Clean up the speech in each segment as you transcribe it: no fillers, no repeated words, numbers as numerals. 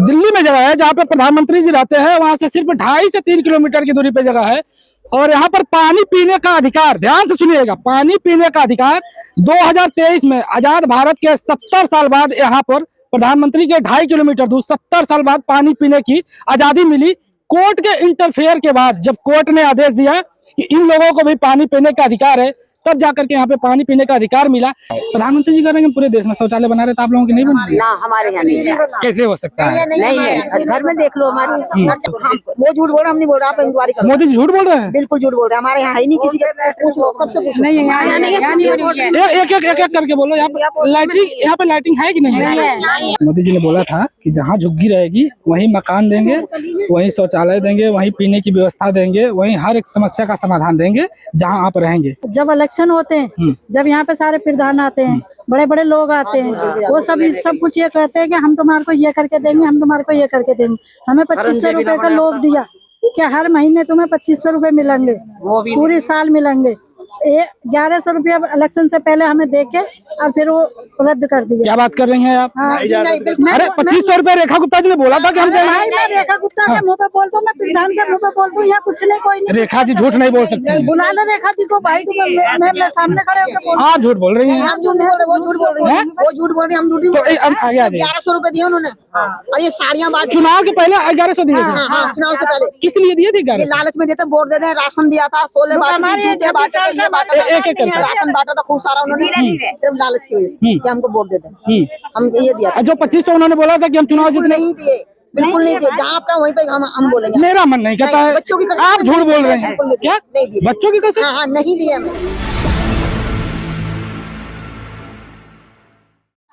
दिल्ली में जगह है जहाँ पे प्रधानमंत्री जी रहते हैं, वहां से सिर्फ 2.5 से 3 किलोमीटर की दूरी पे जगह है। और यहाँ पर पानी पीने का अधिकार, ध्यान से सुनिएगा, पानी पीने का अधिकार 2023 में आजाद भारत के 70 साल बाद यहाँ पर प्रधानमंत्री के 2.5 किलोमीटर दूर 70 साल बाद पानी पीने की आजादी मिली। कोर्ट के इंटरफेयर के बाद जब कोर्ट ने आदेश दिया कि इन लोगों को भी पानी पीने का अधिकार है, तब जाकर के यहाँ पे पानी पीने का अधिकार मिला। प्रधानमंत्री जी कह रहे हैं पूरे देश में शौचालय बना रहे, तो आप लोगों की नहीं बन रही? ना, हमारे यहाँ नहीं है। कैसे हो सकता है? नहीं है, घर में देख लो हमारे। वो झूठ बोल रहे, हम नहीं बोल रहे, आप इंक्वायरी करो। मोदी जी झूठ बोल रहे हैं? बिल्कुल झूठ बोल रहे हैं, हमारे यहाँ है नहीं, किसी के पूछ लो, सबसे पूछ लो। एक करके बोलो। यहाँ पे लाइटिंग है कि नहीं है? मोदी जी ने बोला था कि जहाँ झुग्गी रहेगी वहीं मकान देंगे, वहीं शौचालय देंगे, वहीं पीने की व्यवस्था देंगे, वहीं हर एक समस्या का समाधान देंगे जहाँ आप रहेंगे। जब इलेक्शन होते हैं, जब यहाँ पे सारे प्रधान आते हैं, बड़े बड़े लोग आते हैं, वो सब कुछ ये कहते हैं कि हम तुम्हारे को ये करके देंगे, हम तुम्हारे को ये करके देंगे। हमें 2500 रुपए का लोभ दिया कि हर महीने तुम्हें 2500 रुपए मिलेंगे, पूरी साल मिलेंगे। 1100 रुपया इलेक्शन से पहले हमें देके और फिर वो रद्द कर दिया। क्या बात कर रही हैं आप? अरे 2500 रुपए रेखा गुप्ता जी ने बोला था कि हम मैं रेखा गुप्ता के मुँह पे बोलता हूँ, मैं प्रधान के मुँह पे बोलता हूँ, यहाँ कुछ नहीं, कोई नहीं। रेखा जी झूठ नहीं बोल सकती। बुला लो रेखा जी को भाई, मैं सामने खड़े होकर आप झूठ बोल रही हैं। हम झूठ नहीं बोल रहे, वो झूठ बोल रहे हैं, वो झूठ बोल रहे हैं, हम झूठ नहीं बोल रहे। आगे आ जाइए। 1100 रुपए दिए उन्होंने, और ये साड़ियाँ बांट। चुनाव के पहले 1100 दिए थे। हाँ, चुनाव से पहले। किस लिए दिए थे? ये लालच में देते, वोट देते, राशन दिया था, सोले बांटे, जूते बांटे, ये बांटे, राशन बांटा था खूब सारा उन्होंने, सिर्फ लालच की वजह से कि हमको वोट देते। हम ये दिया था। जो 2500 उन्होंने बोला था कि हम चुनाव जीतने, नहीं दिए, बिल्कुल नहीं दिए। जहाँ आपका वहीं पे हम बोलेंगे। मेरा मन नहीं कहता है। बच्चों की कसम, आप झूठ बोल रहे हैं क्या? नहीं दिए, बच्चों की कसम? हाँ, नहीं दिए हमें।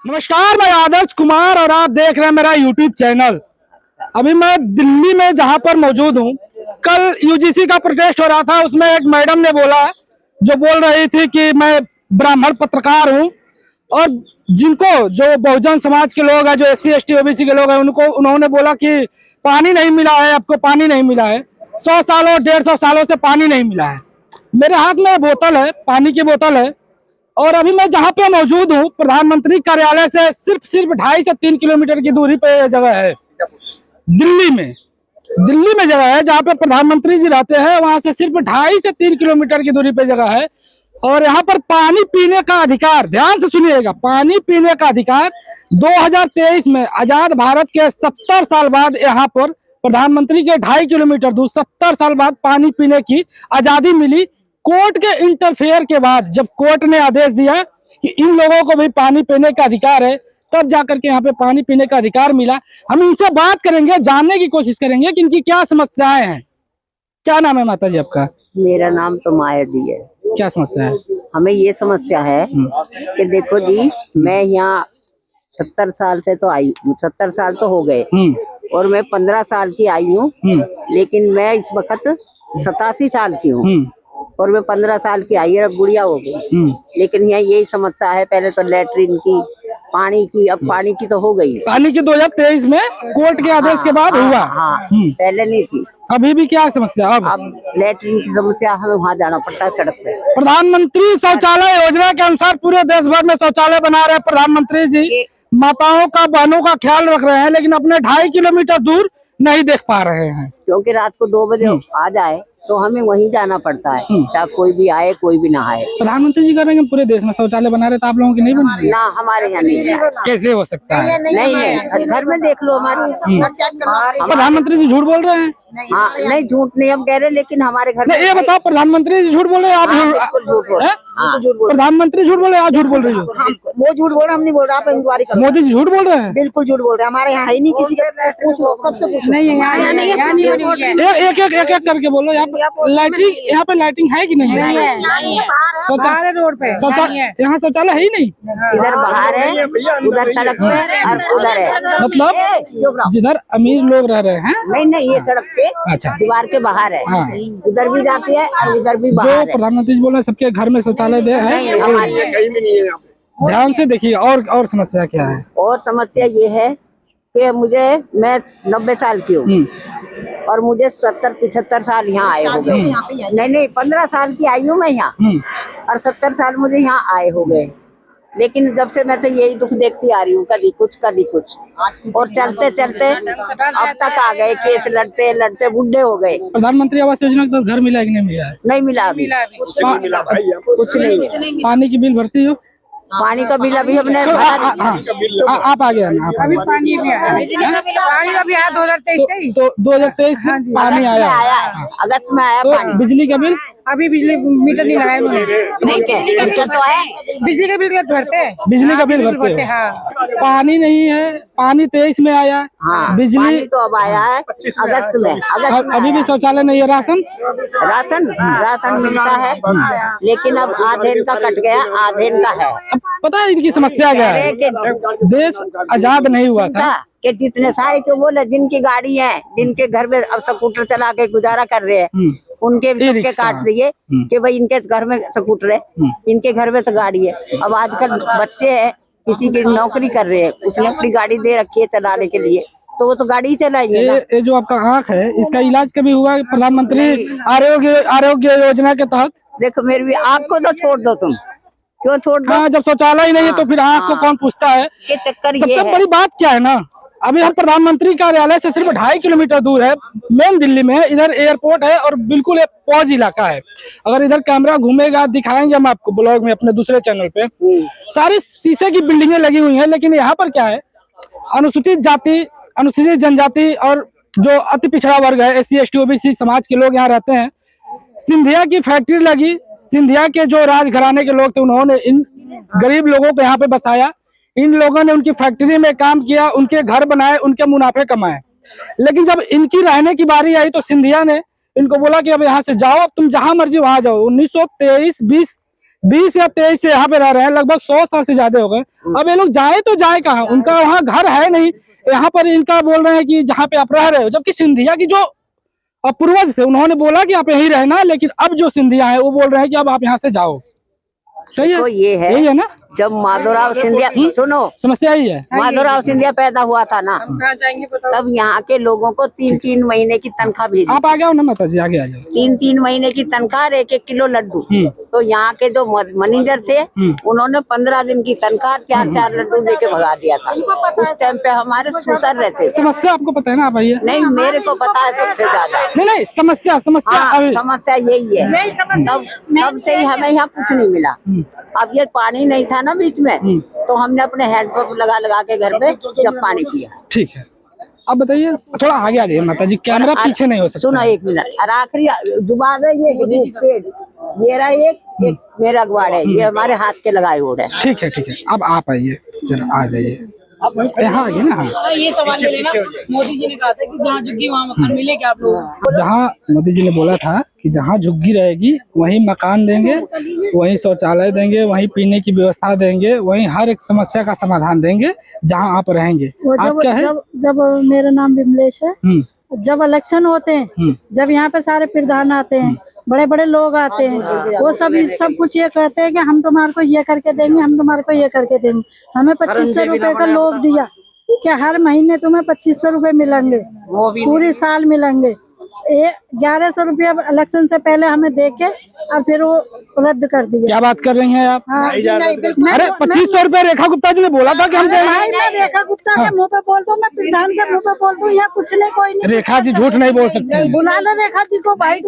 नमस्कार, मैं आदर्श कुमार और आप देख रहे हैं मेरा YouTube चैनल। अभी मैं दिल्ली में जहां पर मौजूद हूं, कल यूजीसी का प्रोटेस्ट हो रहा था, उसमें एक मैडम ने बोला, जो बोल रही थी कि मैं ब्राह्मण पत्रकार हूं, और जिनको जो बहुजन समाज के लोग हैं, जो SC ST OBC के लोग हैं, उन्होंने बोला कि पानी नहीं मिला है, आपको पानी नहीं मिला है। 100 सालों 150 सालों से पानी नहीं मिला है। मेरे हाथ में बोतल है, पानी की बोतल है, और अभी मैं जहाँ पे मौजूद हूँ, प्रधानमंत्री कार्यालय से सिर्फ 2.5 से 3 किलोमीटर की दूरी पे जगह है। दिल्ली में जगह है जहाँ पे प्रधानमंत्री जी रहते हैं, वहां से सिर्फ 2.5 से 3 किलोमीटर की दूरी पे जगह है। और यहाँ पर पानी पीने का अधिकार, ध्यान से सुनिएगा, पानी पीने का अधिकार 2023 में आजाद भारत के 70 साल बाद यहाँ पर प्रधानमंत्री के 2.5 किलोमीटर दूर 70 साल बाद पानी पीने की आजादी मिली। कोर्ट के इंटरफेयर के बाद जब कोर्ट ने आदेश दिया कि इन लोगों को भी पानी पीने का अधिकार है, तब जाकर के यहाँ पे पानी पीने का अधिकार मिला। हम इनसे बात करेंगे, जानने की कोशिश करेंगे कि इनकी क्या समस्याएं हैं। क्या नाम है माता जी आपका? मेरा नाम तो माया दी है। क्या समस्या है? हमें ये समस्या है कि देखो जी, मैं यहाँ 70 साल से तो आई हूँ, 70 साल तो हो गए, और मैं 15 साल की आई हूँ, लेकिन मैं इस वक्त 87 साल की हूँ, और मैं 15 साल की आई, अब गुड़िया हो गई। लेकिन यहाँ यही समस्या है, पहले तो लैट्रिन की, पानी की, अब पानी की तो हो गई। पानी की 2023 में कोर्ट के आदेश के बाद हुआ। हाँ, पहले नहीं थी। अभी भी क्या समस्या? अब लैट्रिन की समस्या, हमें वहाँ जाना पड़ता है सड़क पे। प्रधानमंत्री शौचालय योजना के अनुसार पूरे देश भर में शौचालय बना रहे प्रधानमंत्री जी, माताओं का, बहनों का ख्याल रख रहे हैं, लेकिन अपने 2.5 किलोमीटर दूर नहीं देख पा रहे हैं। क्योंकि रात को 2 बजे आ जाए तो हमें वहीं जाना पड़ता है, चाहे कोई भी आए, कोई भी ना आए। प्रधानमंत्री जी कह रहे हैं पूरे देश में शौचालय बना रहे, तो आप लोगों की नहीं बन रही? ना, हमारे यहाँ नहीं है। कैसे हो सकता है? नहीं है, घर में देख लो हमारे। प्रधानमंत्री जी झूठ बोल रहे हैं? हाँ, नहीं, झूठ नहीं हम कह रहे, लेकिन हमारे घर में। ये बताओ, प्रधानमंत्री जी झूठ बोल रहे हैं, आप झूठ बोल रहे हैं? प्रधानमंत्री झूठ बोल रहे हैं, आप झूठ बोल रही हो? वो झूठ बोल रहे, हम नहीं बोल रहे, आप इंक्वायरी करो। मोदी जी झूठ बोल रहे हैं? बिल्कुल झूठ बोल रहे हैं, हमारे यहाँ है नहीं, किसी के पूछ लो, सबसे पूछ लो। एक करके बोलो। यहाँ पे लाइटिंग है कि नहीं है? शौचालय रोड पे, यहाँ शौचालय है ही नहीं। इधर बाहर है, उधर सड़क पे, और उधर है, मतलब जिधर अमीर लोग रह रहे हैं। नहीं, ये सड़क पे, अच्छा, दीवार के बाहर है। हाँ। उधर भी जाती है और इधर भी बाहर है। प्रधानमंत्री जी बोल रहे हैं सबके घर में शौचालय दे है। ध्यान से देखिए। और समस्या क्या है? और समस्या ये है कि मैं 90 साल की हूँ, और मुझे 70-75 साल यहाँ आए हो गए। नहीं, 15 साल की आई हूँ मैं यहाँ, और 70 साल मुझे यहाँ आए हो गए। लेकिन जब से मैं तो यही दुख देखती आ रही हूँ, कभी कुछ और चलते चलते अब तक आ गए, केस लड़ते लड़ते बुढ़े हो गए। प्रधानमंत्री आवास योजना का घर मिला है कि नहीं मिला है? नहीं मिला अभी, कुछ नहीं। पानी की बिल भरती हो? पानी का बिल अभी हमने आप आ गया ना? अभी पानी भी आया, पानी अभी आया 2023 से ही। तो 2023 से पानी आया, अगस्त में आया तो पानी। बिजली का बिल? अभी बिजली मीटर नहीं लगाया उन्होंने। नहीं क्या तो है, बिजली का बिल भरते हैं, बिजली का बिल भरते हैं। हाँ। पानी नहीं है, पानी 23 में आया। हाँ, बिजली पानी तो अब आया है अगस्त में। अभी भी शौचालय नहीं है। राशन राशन मिलता है, लेकिन अब आधेन का कट गया, आधेन का है। अब पता है इनकी समस्या क्या है? देश आजाद नहीं हुआ था कि जितने सारे तो बोले जिनकी गाड़ी है, जिनके घर में अब स्कूटर चला के गुजारा कर रहे हैं, उनके भी सबके काट दिए कि भाई इनके घर में स्कूटर है, इनके घर में तो गाड़ी है। अब आजकल बच्चे हैं, किसी की नौकरी कर रहे हैं, उसने अपनी गाड़ी दे रखी है चलाने के लिए, तो वो तो गाड़ी ही चलाएंगे ना। ये जो आपका आँख है, इसका इलाज कभी हुआ प्रधानमंत्री आरोग्य योजना के तहत? देखो मेरी भी आँख को तो छोड़ दो, तुम क्यों छोड़ दो? हाँ, जब शौचालय ही नहीं है तो फिर आँख को कौन पूछता है? ये चक्कर ये सबसे है। बड़ी बात क्या है ना, अभी हम प्रधानमंत्री कार्यालय से सिर्फ 2.5 किलोमीटर दूर है, मेन दिल्ली में। इधर एयरपोर्ट है और बिल्कुल एक पॉज इलाका है। अगर इधर कैमरा घूमेगा, दिखाएंगे हम आपको ब्लॉग में अपने दूसरे चैनल पे, सारी शीशे की बिल्डिंगें लगी हुई हैं। लेकिन यहाँ पर क्या है, अनुसूचित जाति, अनुसूचित जनजाति और जो अति पिछड़ा वर्ग है, SC ST OBC समाज के लोग यहाँ रहते हैं। सिंधिया की फैक्ट्री लगी, सिंधिया के जो राजघराने के लोग थे, उन्होंने इन गरीब लोगों को यहाँ पे बसाया। इन लोगों ने उनकी फैक्ट्री में काम किया, उनके घर बनाए, उनके मुनाफे कमाए। लेकिन जब इनकी रहने की बारी आई तो सिंधिया ने इनको बोला कि अब यहाँ से जाओ, अब तुम जहां मर्जी वहां जाओ। 1923 20 या 23 से यहाँ पे रह रहे हैं, लगभग 100 साल से ज्यादा हो गए। अब ये लोग जाए तो जाए कहाँ, उनका वहाँ घर है नहीं। यहाँ पर इनका बोल रहे हैं कि जहाँ पे आप रह रहे हो, जबकि सिंधिया की जो पूर्वज थे उन्होंने बोला कि आप यहीं रहना, लेकिन अब जो सिंधिया है वो बोल रहे हैं कि अब आप यहाँ से जाओ। सही है, तो ये है, यही है ना? जब माधवराव सिंधिया, सुनो, समस्या यही है। माधवराव सिंधिया पैदा हुआ था ना, तब यहाँ के लोगों को 3-3 महीने की तनख्वाह भेजी। आप आ गए हो ना माता जी, आगे आ जाओ। 3-3 महीने की तनख्वाह, 1-1 किलो लड्डू। तो यहाँ के जो मैनेजर थे, उन्होंने 15 दिन की तनख्वाह 4-4 लड्डू देके भगा दिया था। उस टाइम पे हमारे सुसर रहते। समस्या आपको पता है ना? आप आइए। नहीं, मेरे को पता है सबसे ज्यादा। नहीं, समस्या समस्या यही है। तब से ही हमें यहाँ कुछ नहीं मिला। अब ये पानी नहीं था ना बीच में, तो हमने अपने हैंडपंप लगा के घर पे जब पानी पिया। ठीक है, अब बताइए, थोड़ा आगे आ जाइए माता जी, कैमरा पीछे नहीं हो सकता। सुनो 1 मिनट, और आखिरी जुबान है ये मेरा एक मेरा अगवाड़ है, ये हमारे हाथ के लगाए हुए है। ठीक है, अब आप आइए, जरा आ जाइए, यहाँ आइए ना। हाँ, ये सवाल ले लेना, मोदी जी ने कहा था कि जहाँ झुग्गी वहाँ मकान मिले क्या आप लोग? जहाँ मोदी जी ने बोला था कि जहाँ झुग्गी रहेगी वहीं मकान देंगे, वहीं शौचालय देंगे, वहीं पीने की व्यवस्था देंगे, वहीं हर एक समस्या का समाधान देंगे जहाँ आप रहेंगे। आप क्या है? जब मेरा नाम विमलेश है, जब इलेक्शन होते हैं, जब यहाँ पे सारे प्रधान आते हैं, बड़े बड़े लोग आते हैं, वो सब कुछ ये कहते हैं कि हम तुम्हारे को ये करके देंगे, हम तुम्हारे को ये करके देंगे। हमें 2500 रुपए का लोग दिया कि हर महीने तुम्हें 2500 रुपए मिलेंगे, पूरी साल मिलेंगे। 1100 रुपया इलेक्शन से पहले हमें देके और फिर वो रद्द कर दिया। क्या बात कर रही हैं आप? अरे 2500 रुपए रेखा गुप्ता जी ने बोला था कि हम देंगे। मैं रेखा गुप्ता के मुंह पे बोलता हूँ, मैं प्रधान के मुंह पे बोलता हूँ, यहाँ कुछ नहीं, कोई नहीं। रेखा जी झूठ नहीं बोल सकती। बुला लो रेखा जी को भाई,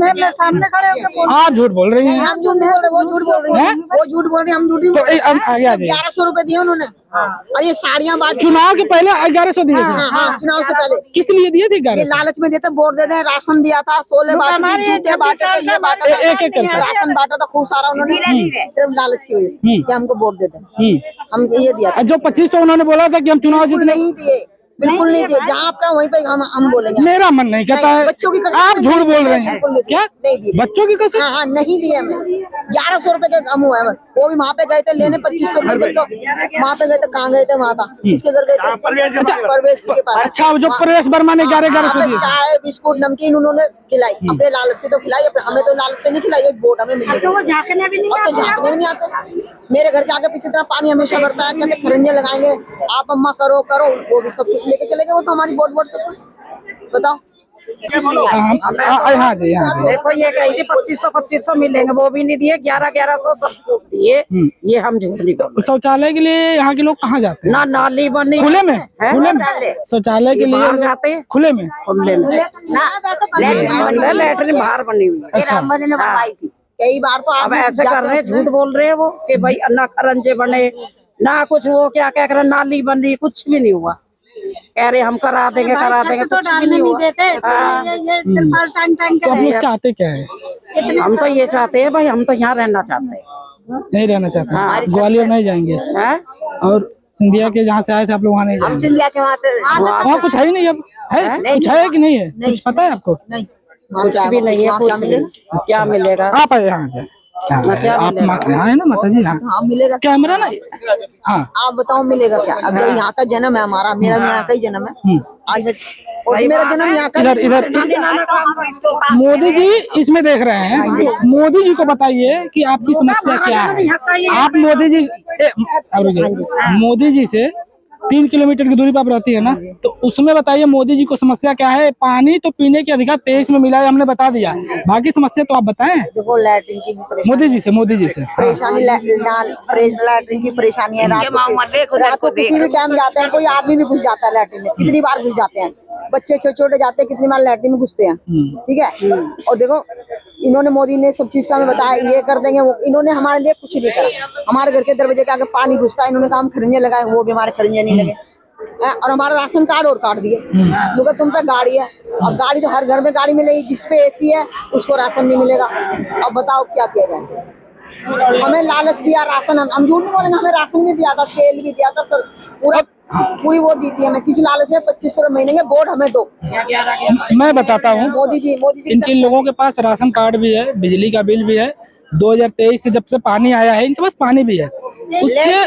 मैं सामने खड़े होकर। आप झूठ बोल रही हैं। हम झूठ नहीं बोल रहे, वो झूठ बोल रही है, वो झूठ बोल रही है, हम झूठ नहीं बोल रहे। आगे आ जाइए। 1100 रुपए दिए उन्होंने, और ये साड़ियाँ बांट। चुनाव के पहले 1100 दिए थे। हाँ, चुनाव से पहले। किस लिए दिए थे? ये लालच में देते, वोट देते हैं, राशन दिया था, सोले बांटे थे, जूते बांटे थे, ये बांटा था, एक करके राशन बांटा था खूब सारा उन्होंने, सिर्फ लालच की वजह से कि हमको वोट देते। हम ये दिया था। जो 2500 उन्होंने बोला था कि हम चुनाव जीतने, नहीं दिए, बिल्कुल नहीं दिए। जहाँ आपका वहीं पे हम बोलेंगे। मेरा मन नहीं कहता है। बच्चों की कसम, आप झूठ बोल रहे हैं। क्या नहीं दिए? बच्चों की कसम? हाँ, नहीं दिए हमें। 1100 रुपए का कम हुआ है। वो भी वहाँ पे गए थे लेने 2500 रुपए, तो वहाँ पे गए थे, कहाँ गए थे? वहाँ था, किसके घर गए थे? परवेश जी के पास। अच्छा, जो परेश वर्मा ने 1100 दिए। चाय बिस्कुट नमकीन उन्होंने खिलाई, अपने लालच से तो खिलाई, हमें तो लालच से नहीं खिलाई। वोट हमें मिली, तो झाँकने भी नहीं आते। मेरे घर के आगे पीछे इतना पानी हमेशा भरता है, कहते खरंजे लगाएंगे, आप अम्मा करो, वो भी सब कुछ लेके चले गए। वो तो हमारी वोट सब कुछ बताओ। हाँ जी, हाँ जी। देखो ये कही थी 2500 मिलेंगे, वो भी नहीं दिए। 1100 सब दिए। ये हम झूठ नहीं बोल शौचालय के लिए यहाँ के लोग कहाँ जाते हैं? ना नाली बनी खुले में? है? खुले में शौचालय के लिए बाहर जाते हैं खुले में? खुले में लैट्रिन बाहर बनी हुई है। मेरा अम्मा ने बनवाई थी कई बार। तो अब ऐसे कर रहे हैं, झूठ बोल रहे हैं वो कि भाई ना खरंजे बने ना कुछ, वो क्या कह रहे नाली बनी, कुछ भी नहीं हुआ। कह रहे हम करा देंगे कुछ भी नहीं हुआ। देते ये तिरपाल टांग टांग तो आप लोग चाहते क्या है? हम तो ये चाहते हैं भाई, हम तो यहाँ रहना चाहते हैं। नहीं रहना चाहते? ग्वालियर नहीं जाएंगे? हैं? और सिंधिया के जहाँ से आए थे आप लोग वहाँ नहीं जाएंगे? सिंधिया के वहाँ से वहाँ कुछ है ही नहीं अब? है कुछ है कि नहीं है? कुछ पता है आपको? नहीं कुछ भी नहीं है। कुछ मिलेगा क्या मिलेगा? आप आए यहाँ से? आप यहाँ है ना माता जी? हाँ मिलेगा कैमरा ना। हाँ आप बताओ मिलेगा क्या? अगर यहाँ का जन्म है हमारा, मेरा यहाँ का ही जन्म है आज तक, और मेरा जन्म यहाँ का। इधर मोदी जी इसमें देख रहे हैं, मोदी जी को बताइए कि आपकी समस्या क्या है। आप मोदी जी मोदी जी से 3 किलोमीटर की दूरी पर आप रहती है ना, तो उसमें बताइए मोदी जी को समस्या क्या है। पानी तो पीने के अधिकार 23 में मिला है, हमने बता दिया। बाकी समस्या तो आप बताएं देखो लैट्रिन की भी परेशानी, मोदी जी से परेशानी लैट्रिन की परेशानी है। रात को किसी भी टाइम जाते हैं, कोई आदमी भी घुस जाता है लैट्रिन में। कितनी बार घुस जाते हैं बच्चे, छोटे छोटे जाते हैं, कितनी बार लैट्रिन में घुसते हैं। ठीक है। और देखो इन्होंने, मोदी ने सब चीज का हमें बताया, ये कर देंगे वो। इन्होंने हमारे लिए कुछ नहीं करा। हमारे घर के दरवाजे के आगे पानी घुसता है, इन्होंने कहा हम खरिंजे लगाए, वो भी हमारे खरिंजे नहीं लगे। और हमारा राशन कार्ड और काट दिए। क्योंकि तुम पे गाड़ी है, अब गाड़ी तो हर घर में गाड़ी मिलेगी, जिसपे एसी है उसको राशन नहीं मिलेगा। अब बताओ क्या किया जाए। हमें लालच दिया राशन, हम झूठ नहीं बोलेंगे, हमें राशन भी दिया था, तेल भी दिया था, सर पूरी वो दी थी हमें। किसी लालच में 2500 महीने के बोर्ड हमें दो। मैं बताता हूँ, मोदी जी इनके लोगों के पास राशन कार्ड भी है, बिजली का बिल भी है। 2023 से जब से पानी आया है इनके पास पानी भी है। उसके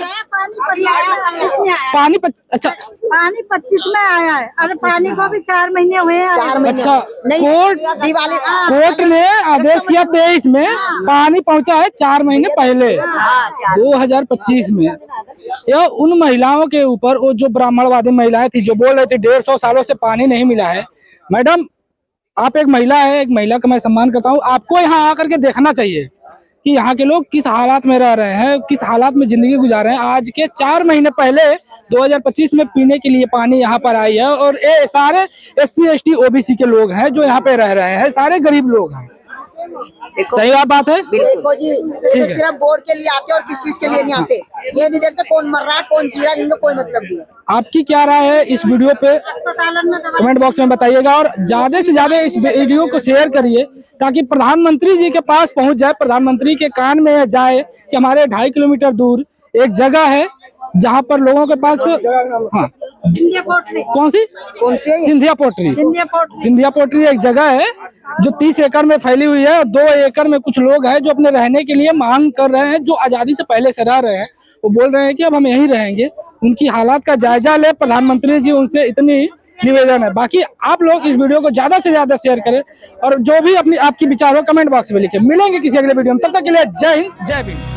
पानी अच्छा पानी 25 में आया है। अरे पानी को भी 4 महीने हुए हैं। 4 महीने अच्छा कोर्ट ने आदेश किया 23 में, पानी पहुंचा है 4 महीने पहले 2025 में। यह उन महिलाओं के ऊपर, वो जो ब्राह्मणवादी महिलाएं थी जो बोल रही थी 150 सालों से पानी नहीं मिला है। मैडम आप एक महिला है, एक महिला का मैं सम्मान करता हूँ। आपको यहाँ आकर के देखना चाहिए कि यहाँ के लोग किस हालात में रह रहे हैं, किस हालात में जिंदगी गुजार रहे हैं। आज के 4 महीने पहले 2025 में पीने के लिए पानी यहाँ पर आई है, और ये सारे SC ST OBC के लोग हैं जो यहाँ पे रह रहे हैं, सारे गरीब लोग हैं। सही बात है। देखो जी, सिर्फ बोर्ड के लिए आते और किस चीज के लिए नहीं आते। ये नहीं देखते कौन मर रहा है कौन जी रहा है, इनको कोई मतलब नहीं है। आपकी क्या राय है इस वीडियो पे कमेंट बॉक्स में बताइएगा, और ज्यादा से ज्यादा इस वीडियो को शेयर करिए ताकि प्रधानमंत्री जी के पास पहुंच जाए, प्रधानमंत्री के कान में जाए कि हमारे 2.5 किलोमीटर दूर एक जगह है जहां पर लोगों के पास हाँ कौन सी सिंधिया पोट्री एक जगह है जो 30 एकड़ में फैली हुई है, और 2 एकड़ में कुछ लोग हैं जो अपने रहने के लिए मांग कर रहे हैं, जो आजादी से पहले से रह रहे हैं। वो बोल रहे हैं कि अब हम यहीं रहेंगे। उनकी हालात का जायजा ले प्रधानमंत्री जी, उनसे इतनी निवेदन है। बाकी आप लोग इस वीडियो को ज्यादा से ज्यादा शेयर करें, और जो भी अपनी आपकी विचार हो कमेंट बॉक्स में लिखें। मिलेंगे किसी अगले वीडियो में, तब तक के लिए जय हिंद जय भीम।